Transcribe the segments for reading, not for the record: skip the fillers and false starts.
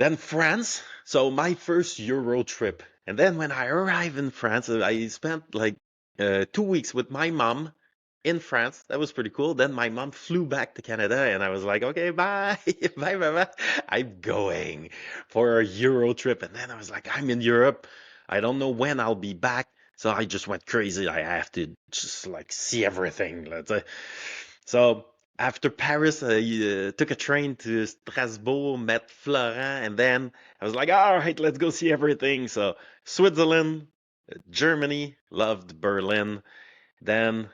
Then France. So my first Euro trip. And then when I arrived in France, I spent like 2 weeks with my mom in France. That was pretty cool. Then my mom flew back to Canada, and I was like, okay, bye, bye, bye, bye. I'm going for a Euro trip. And then I was like, I'm in Europe. I don't know when I'll be back. So I just went crazy. I have to just like see everything. So after Paris, I took a train to Strasbourg, met Florent, and then I was like, all right, let's go see everything. So Switzerland, Germany, loved Berlin. Then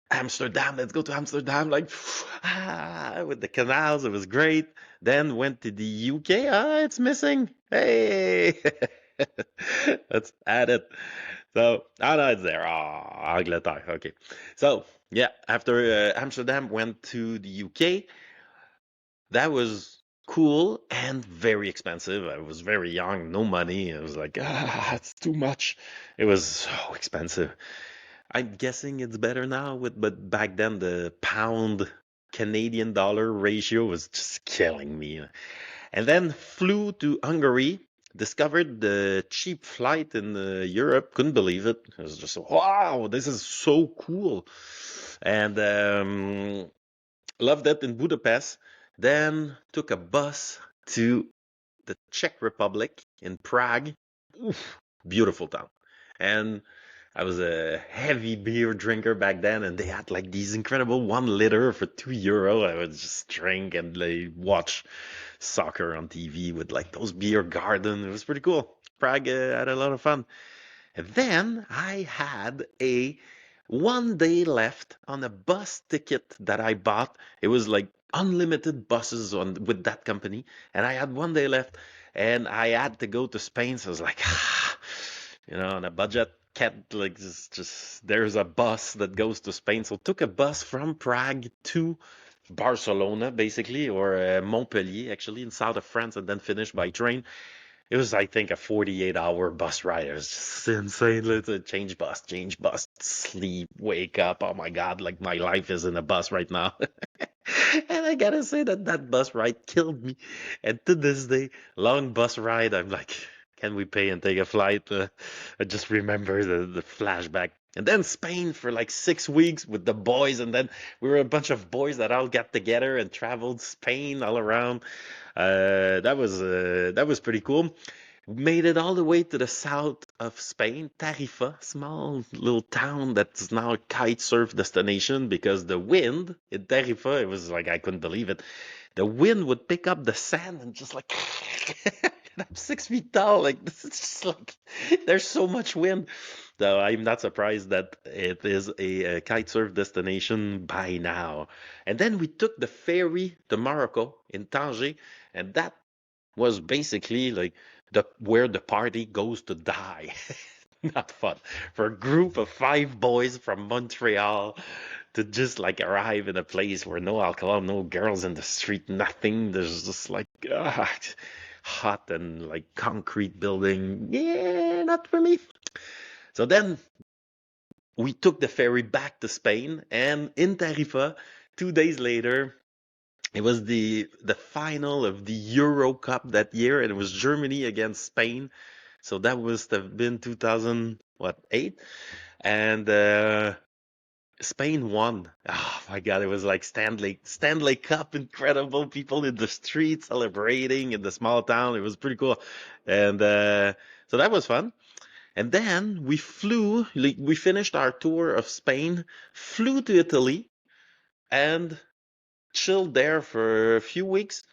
Amsterdam, let's go to Amsterdam, like with the canals, it was great. Then went to the UK. Ah, it's missing. Hey, let's add it. So, oh no, it's there. Ah, Angleterre. Okay. So, yeah, after Amsterdam, went to the UK. That was cool and very expensive. I was very young, no money. It was like, it's too much. It was so expensive. I'm guessing it's better now but back then the pound Canadian dollar ratio was just killing me. And then flew to Hungary, discovered the cheap flight in Europe, couldn't believe it. It was just wow, this is so cool. And loved it in Budapest. Then took a bus to the Czech Republic in Prague. Oof, beautiful town. And I was a heavy beer drinker back then, and they had like these incredible 1 liter for €2. I would just drink and like, watch soccer on TV with like those beer garden. It was pretty cool. Prague had a lot of fun. And then I had a 1 day left on a bus ticket that I bought. It was like unlimited buses on with that company, and I had 1 day left, and I had to go to Spain. So I was like, on a budget. Can't like just there's a bus that goes to Spain. So took a bus from Prague to Barcelona, basically, or Montpellier, actually, in south of France, and then finished by train. It was, I think, a 48-hour bus ride. It was just insane. Let's change bus, sleep, wake up. Oh my God, like my life is in a bus right now. And I gotta say that bus ride killed me. And to this day, long bus ride, I'm like, can we pay and take a flight? I just remember the flashback. And then Spain for like 6 weeks with the boys, and then we were a bunch of boys that all got together and traveled Spain all around. That was pretty cool. Made it all the way to the south of Spain, Tarifa, small little town that's now a kite surf destination because the wind in Tarifa, it was like I couldn't believe it. The wind would pick up the sand and just like I'm 6 feet tall. Like this is just like there's so much wind. So I'm not surprised that it is a kite surf destination by now. And then we took the ferry to Morocco in Tangier, and that was basically like the where the party goes to die. Not fun for a group of 5 boys from Montreal to just like arrive in a place where no alcohol, no girls in the street, nothing. There's just like hot and like concrete building. Yeah, not for me. So then we took the ferry back to Spain, and in Tarifa, 2 days later, it was the final of the Euro Cup that year, and it was Germany against Spain. So that must have been 2000, what, 8? And Spain won. Oh my God, it was like Stanley Cup, incredible people in the street celebrating in the small town. It was pretty cool. And so that was fun. And then we flew, like, we finished our tour of Spain, flew to Italy, and chilled there for a few weeks.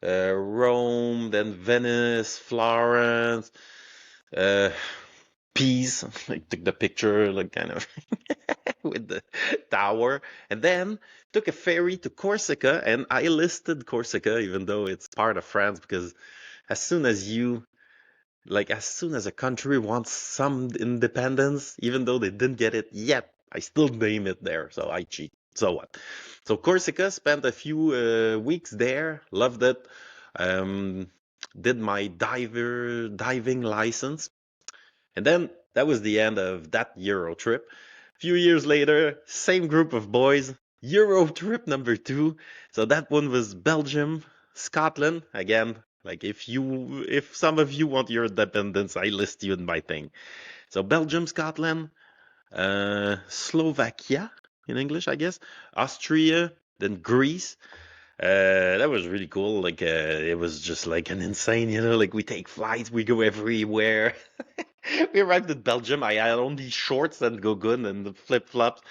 Rome, then Venice, Florence, uh, Pise. I took the picture, like kind of with the tower, and then took a ferry to Corsica. And I listed Corsica, even though it's part of France, because as soon as you as soon as a country wants some independence, even though they didn't get it yet, I still name it there. So I cheat. So what? So Corsica, spent a few weeks there, loved it. Um, did my diving license, and then that was the end of that Euro trip. A few years later, same group of boys, Euro trip number 2. So that one was Belgium, Scotland again. Like if some of you want your independence, I list you in my thing. So Belgium, Scotland, Slovakia in English, I guess, Austria, then Greece. That was really cool. Like, it was just like an insane, like we take flights, we go everywhere. We arrived in Belgium. I had only shorts and gogun and the flip flops,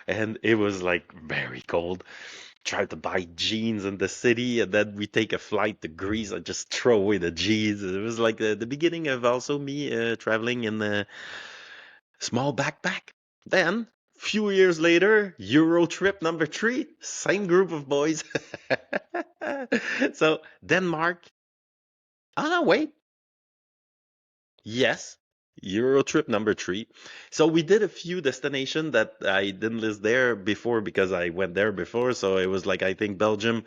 and it was like very cold. Tried to buy jeans in the city, and then we take a flight to Greece. I just throw away the jeans. It was like the beginning of also me traveling in a small backpack. Then, few years later, Euro trip number three, same group of boys. So Denmark. Oh no, wait. Yes, Euro trip number three. So we did a few destination that I didn't list there before because I went there before. So it was like I think Belgium,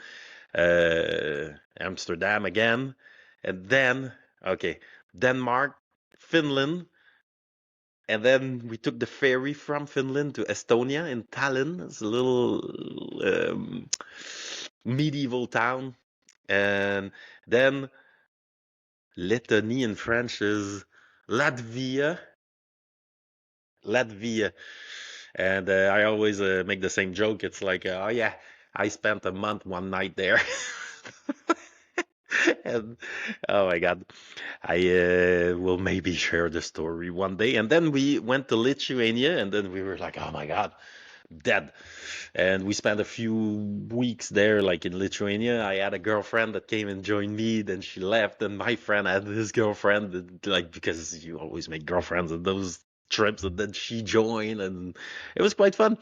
Amsterdam again, and then okay, Denmark, Finland, and then we took the ferry from Finland to Estonia in Tallinn. It's a little medieval town, and then Lettonie in French is Latvia. Latvia. And I always make the same joke. It's like, oh yeah, I spent a month, one night there. And oh my God, I will maybe share the story one day. And then we went to Lithuania, and then we were like, oh my God, dead. And we spent a few weeks there, like in Lithuania. I had a girlfriend that came and joined me, then she left, and my friend had his girlfriend, like because you always make girlfriends on those trips, and then she joined, and it was quite fun.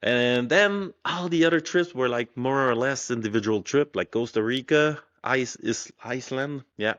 And then all the other trips were like more or less individual trip, like Costa Rica, Iceland, yeah.